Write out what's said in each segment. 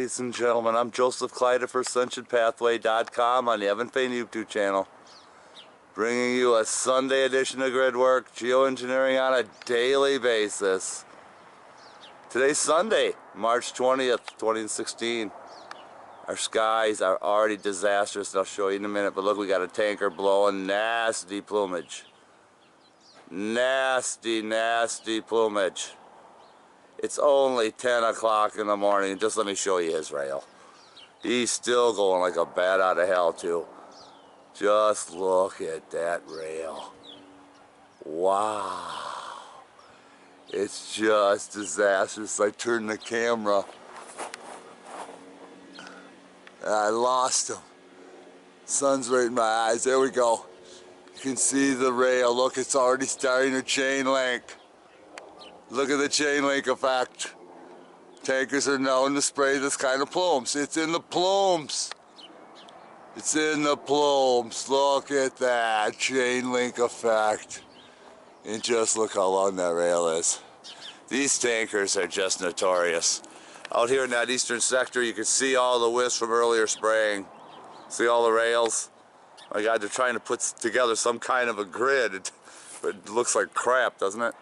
ladies and gentlemen. I'm Joseph Clyde for AscensionPathway.com on the Evan Payne YouTube channel, bringing you a Sunday edition of Grid Work Geoengineering on a daily basis. Today's Sunday, March 20th, 2016. Our skies are already disastrous, and I'll show you in a minute, but look, we got a tanker blowing nasty plumage. Nasty, nasty plumage. It's only 10 o'clock in the morning. Just let me show you his rail. He's still going like a bat out of hell too. Just look at that rail. Wow. It's just disastrous. I turned the camera. I lost him. Sun's right in my eyes. There we go. You can see the rail. Look, it's already starting to chain link. Look at the chain link effect. Tankers are known to spray this kind of plumes. It's in the plumes. It's in the plumes. Look at that chain link effect. And just look how long that rail is. These tankers are just notorious. Out here in that eastern sector, you can see all the wisps from earlier spraying. See all the rails? My God, they're trying to put together some kind of a grid, but it looks like crap, doesn't it?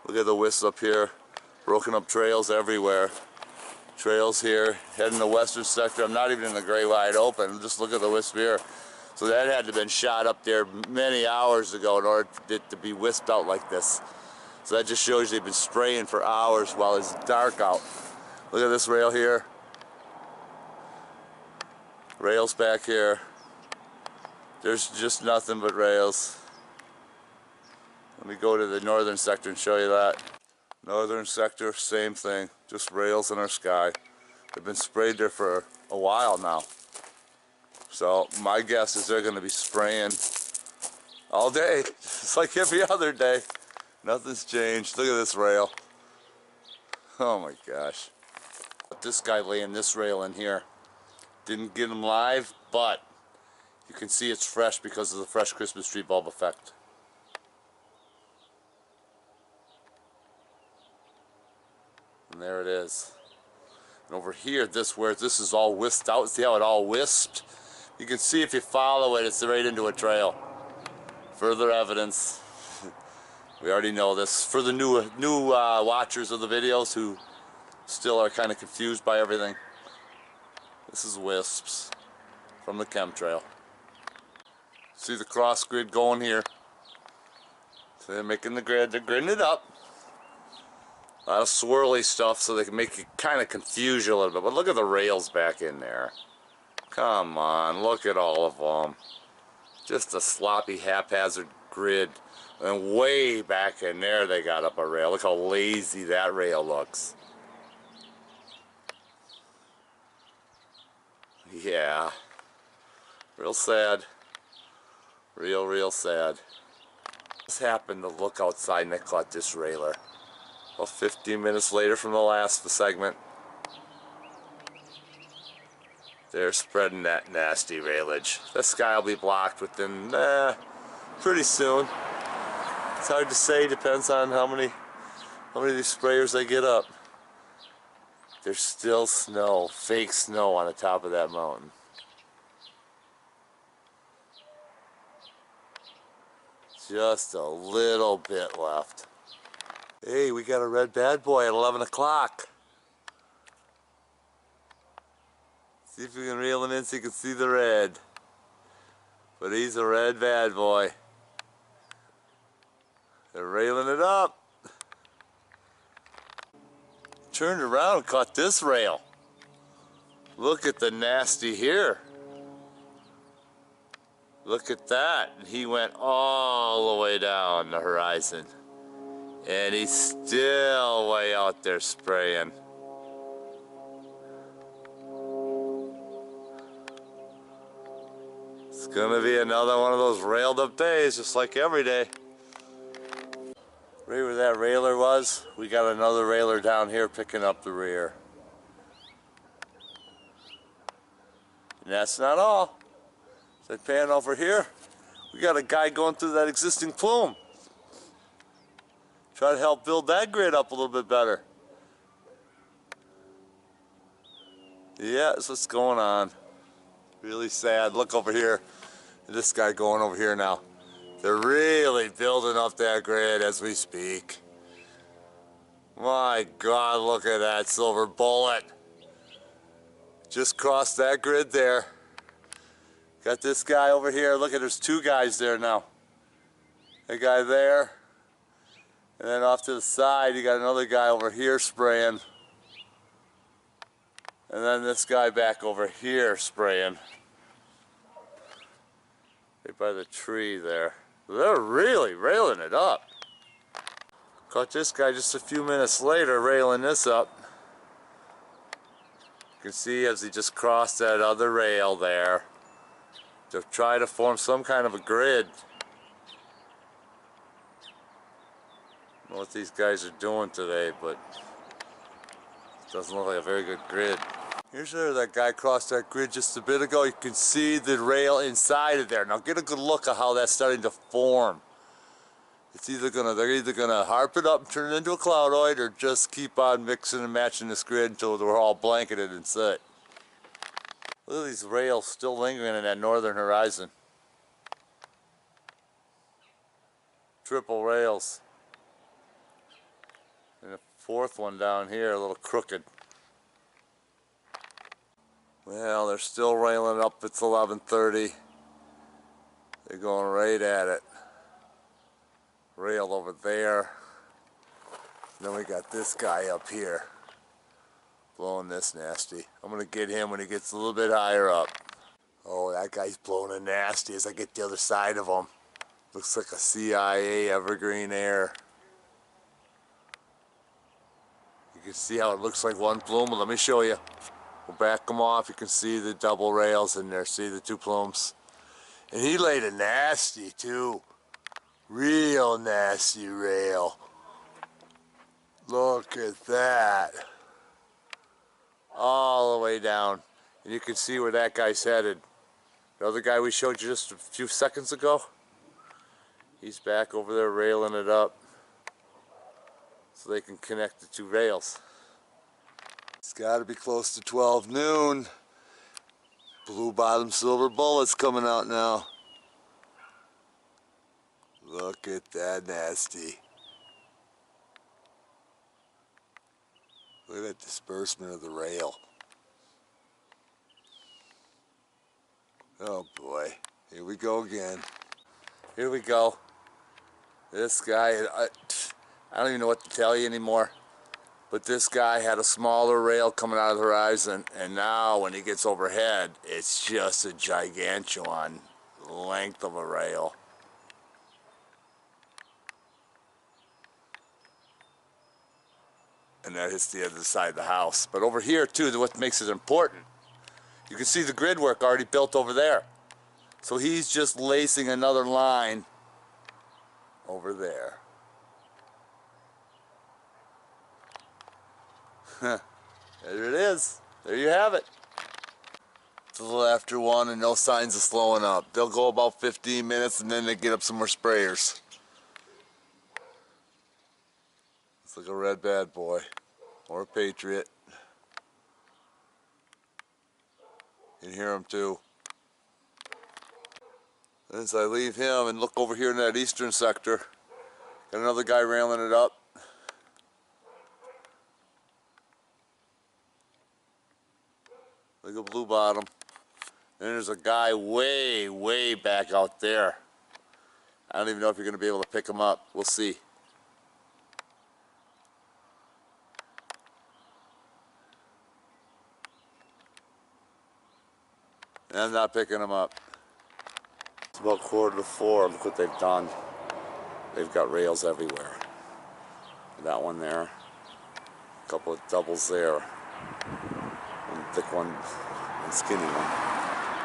Look at the wisps up here, broken up trails everywhere. Trails here, heading the western sector. I'm not even in the gray wide open. Just look at the wisp here. So that had to have been shot up there many hours ago in order for it to be wisped out like this. So that just shows you they've been spraying for hours while it's dark out. Look at this rail here. Rails back here. There's just nothing but rails. Let me go to the northern sector and show you that. Northern sector, same thing, just rails in our sky. They've been sprayed there for a while now. So my guess is they're going to be spraying all day, just like every other day. Nothing's changed. Look at this rail. Oh my gosh. This guy laying this rail in here. Didn't get him live, but you can see it's fresh because of the fresh Christmas tree bulb effect. And there it is. And over here, this is all wisped out. See how it all wisped? You can see if you follow it, it's right into a trail. Further evidence. We already know this. For the new watchers of the videos who still are kind of confused by everything, this is wisps from the chemtrail. See the cross grid going here. So they're making the grid. They're gridding it up. A lot of swirly stuff so they can make you kind of confuse you a little bit. But look at the rails back in there. Come on, look at all of them. Just a sloppy, haphazard grid. And way back in there they got up a rail. Look how lazy that rail looks. Yeah. Real sad. Real sad. Just happened to look outside and I caught this railer. Well, 15 minutes later from the last segment, they're spreading that nasty railage. The sky will be blocked within pretty soon. It's hard to say, depends on how many of these sprayers they get up. There's still snow, fake snow on the top of that mountain. Just a little bit left. Hey, we got a red bad boy at 11 o'clock. See if we can reel him in so you can see the red. But he's a red bad boy. They're railing it up. Turned around and caught this rail. Look at the nasty here. Look at that. He went all the way down the horizon. And he's still way out there spraying. It's gonna be another one of those railed up days, just like every day. Right where that railer was, we got another railer down here picking up the rear. And that's not all. So pan over here, we got a guy going through that existing plume. Try to help build that grid up a little bit better. Yeah, that's what's going on. Really sad. Look over here. This guy going over here now. They're really building up that grid as we speak. My God, look at that silver bullet. Just crossed that grid there. Got this guy over here. Look at, there's two guys there now. A guy there. And then off to the side, you got another guy over here spraying. And then this guy back over here spraying. Right by the tree there. They're really railing it up. Caught this guy just a few minutes later railing this up. You can see as he just crossed that other rail there to try to form some kind of a grid. I don't know what these guys are doing today, but it doesn't look like a very good grid. Here's where that guy crossed that grid just a bit ago. You can see the rail inside of there. Now get a good look at how that's starting to form. It's either they're either gonna harp it up and turn it into a cloudoid, or just keep on mixing and matching this grid until we're all blanketed in soot. Look at these rails still lingering in that northern horizon. Triple rails. And a fourth one down here, a little crooked. Well, they're still railing up. It's 11:30. They're going right at it. Rail over there. Then we got this guy up here blowing this nasty. I'm gonna get him when he gets a little bit higher up. Oh, that guy's blowing it nasty as I get the other side of him. Looks like a CIA evergreen air. You can see how it looks like one plume. Let me show you. We'll back them off. You can see the double rails in there. See the two plumes? And he laid a nasty too. Real nasty rail. Look at that. All the way down. And you can see where that guy's headed. The other guy we showed you just a few seconds ago, he's back over there railing it up so they can connect the two rails. It's got to be close to 12 noon. Blue bottom silver bullets coming out now. Look at that nasty. Look at that disbursement of the rail. Oh boy, here we go again. Here we go. This guy, I don't even know what to tell you anymore. But this guy had a smaller rail coming out of the horizon, and now when he gets overhead, it's just a gigantuan length of a rail. And that hits the other side of the house. But over here too, what makes it important, you can see the grid work already built over there. So he's just lacing another line over there. There it is. There you have it. It's a little after 1 and no signs of slowing up. They'll go about 15 minutes and then they get up some more sprayers. It's like a red bad boy or a patriot. You can hear him too. As I leave him and look over here in that eastern sector, got another guy railing it up. Like a blue bottom. And there's a guy way, way back out there. I don't even know if you're going to be able to pick him up. We'll see. And I'm not picking him up. It's about 3:45. Look what they've done. They've got rails everywhere. That one there. A couple of doubles there. One thick one, one skinny one.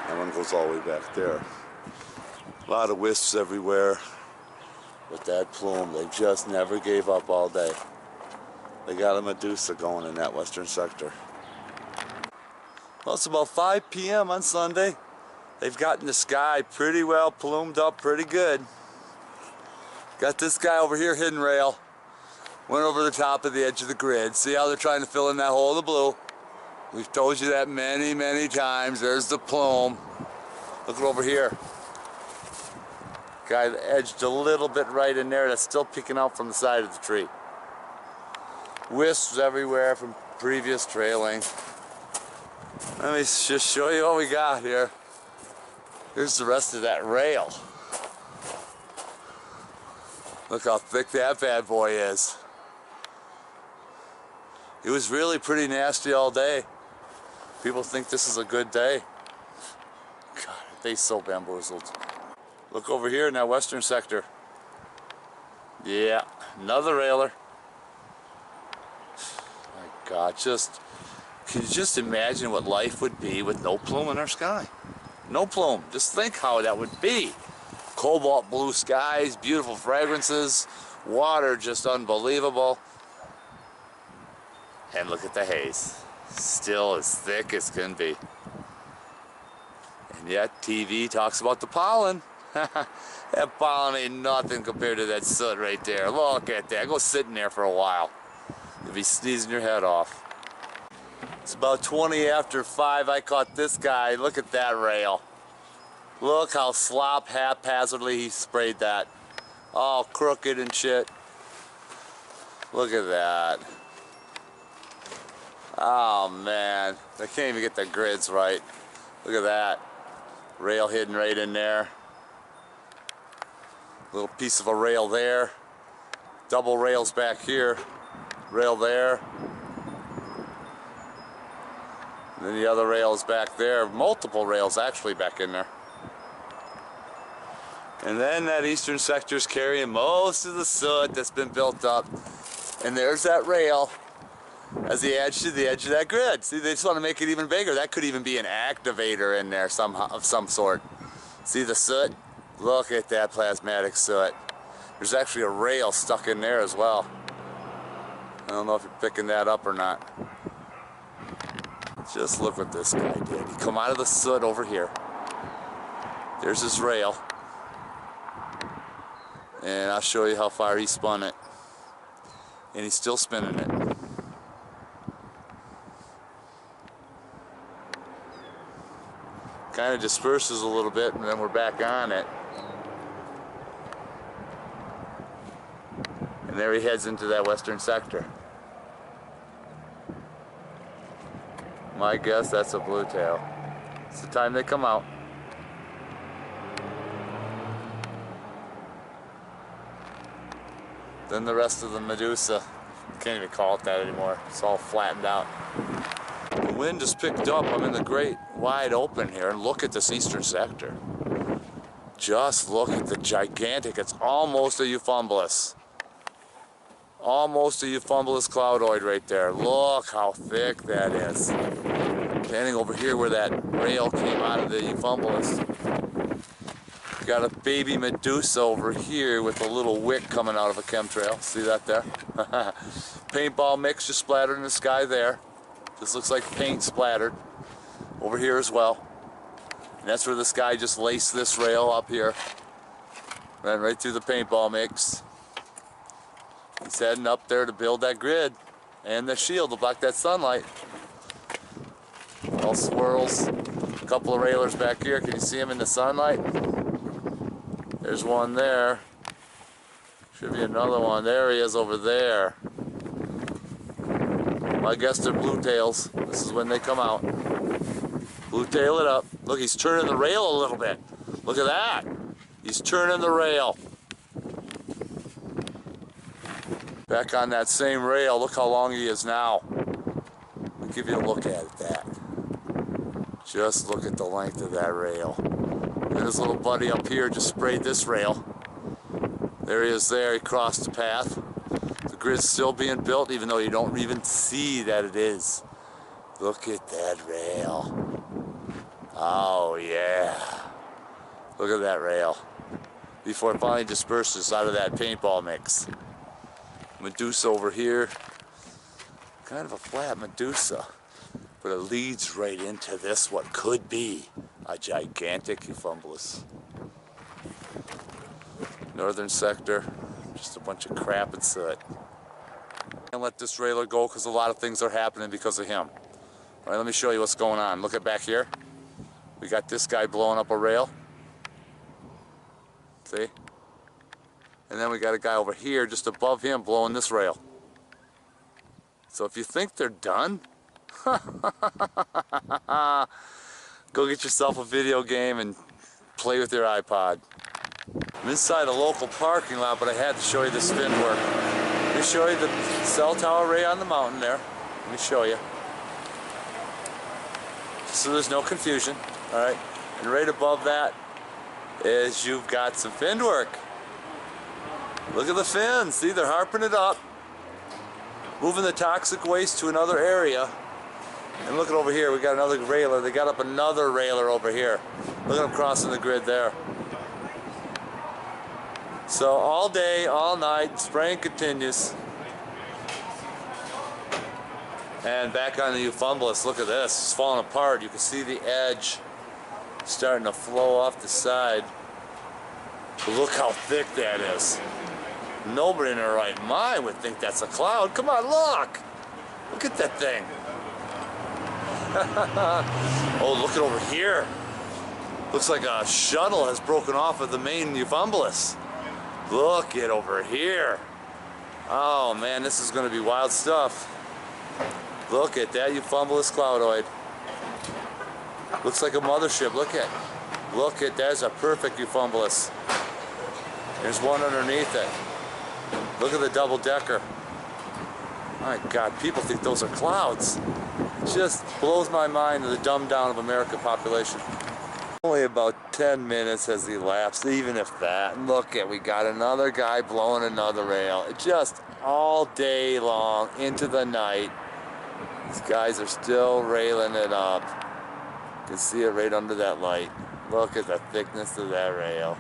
That one goes all the way back there. A lot of wisps everywhere. With that plume, they just never gave up all day. They got a Medusa going in that western sector. Well, it's about 5 p.m. on Sunday. They've gotten the sky pretty well plumed up pretty good. Got this guy over here, hidden rail. Went over the top of the edge of the grid. See how they're trying to fill in that hole of the blue? We've told you that many, many times. There's the plume. Look over here. Guy edged a little bit right in there. That's still peeking out from the side of the tree. Wisps everywhere from previous trailing. Let me just show you what we got here. Here's the rest of that rail. Look how thick that bad boy is. It was really pretty nasty all day. People think this is a good day. God, they so bamboozled. Look over here in that western sector. Yeah, another railer. My God, can you just imagine what life would be with no plume in our sky? No plume. Just think how that would be. Cobalt blue skies, beautiful fragrances, water just unbelievable. And look at the haze. Still as thick as can be. And yet TV talks about the pollen. That pollen ain't nothing compared to that soot right there. Look at that. Go sit in there for a while. You'll be sneezing your head off. It's about 20 after 5. I caught this guy. Look at that rail. Look how haphazardly he sprayed that. All crooked and shit. Look at that. Oh man, I can't even get the grids right. Look at that. Rail hidden right in there. Little piece of a rail there. Double rails back here. Rail there. And then the other rail is back there. Multiple rails actually back in there. And then that eastern sector's carrying most of the soot that's been built up. And there's that rail as the edge to the edge of that grid. See, they just want to make it even bigger. That could even be an activator in there of some sort. See the soot? Look at that plasmatic soot. There's actually a rail stuck in there as well. I don't know if you're picking that up or not. Just look what this guy did. He come out of the soot over here. There's his rail. And I'll show you how far he spun it. And he's still spinning it. Kind of disperses a little bit and then we're back on it. And there he heads into that western sector. My guess that's a blue tail. It's the time they come out. Then the rest of the Medusa, can't even call it that anymore. It's all flattened out. The wind has picked up. I'm in the great wide open here, and look at this eastern sector. Just look at the gigantic, it's almost a euphumbolus. Almost a euphumbolus cloudoid right there. Look how thick that is. Standing over here where that rail came out of the euphumbolus. Got a baby Medusa over here with a little wick coming out of a chemtrail. See that there? Paintball mix just splattered in the sky there. This looks like paint splattered. Over here as well. And that's where this guy just laced this rail up here. Ran right through the paintball mix. He's heading up there to build that grid and the shield to block that sunlight. All swirls. A couple of railers back here. Can you see them in the sunlight? There's one there. Should be another one. There he is over there. I guess they're blue tails. This is when they come out. Blue tail it up. Look, he's turning the rail a little bit. Look at that. He's turning the rail. Back on that same rail. Look how long he is now. I'll give you a look at that. Just look at the length of that rail. And his little buddy up here just sprayed this rail. There he is there, he crossed the path. The grid's still being built even though you don't even see that it is. Look at that rail. Oh yeah. Look at that rail. Before it finally disperses out of that paintball mix. Medusa over here. Kind of a flat Medusa. But it leads right into this, what could be a gigantic euphumbolus. Northern sector, just a bunch of crap and soot. And let this railer go because a lot of things are happening because of him. All right, let me show you what's going on. Look at back here. We got this guy blowing up a rail. See? And then we got a guy over here just above him blowing this rail. So if you think they're done, go get yourself a video game and play with your iPod. I'm inside a local parking lot, but I had to show you the spin work. Let me show you the cell tower array on the mountain there. Let me show you. So there's no confusion, all right? And right above that is you've got some fin work. Look at the fins. See, they're harping it up, moving the toxic waste to another area. And look at over here, we got another railer. They got up another railer over here. Look at them crossing the grid there. So all day, all night, spraying continues. And back on the Euphumbolus, look at this, it's falling apart. You can see the edge starting to flow off the side. But look how thick that is. Nobody in their right mind would think that's a cloud. Come on, look! Look at that thing. Oh, look at over here. Looks like a shuttle has broken off of the main Euphumbolus. Look at over here. Oh man, this is gonna be wild stuff. Look at that Euphumbolus cloudoid. Looks like a mothership. Look at that's a perfect Euphumbolus. There's one underneath it. Look at the double decker. My God, people think those are clouds. Just blows my mind the dumbed down of American population. Only about 10 minutes has elapsed, even if that. And look at, we got another guy blowing another rail. It just all day long into the night. These guys are still railing it up. You can see it right under that light. Look at the thickness of that rail.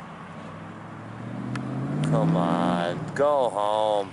Come on, go home.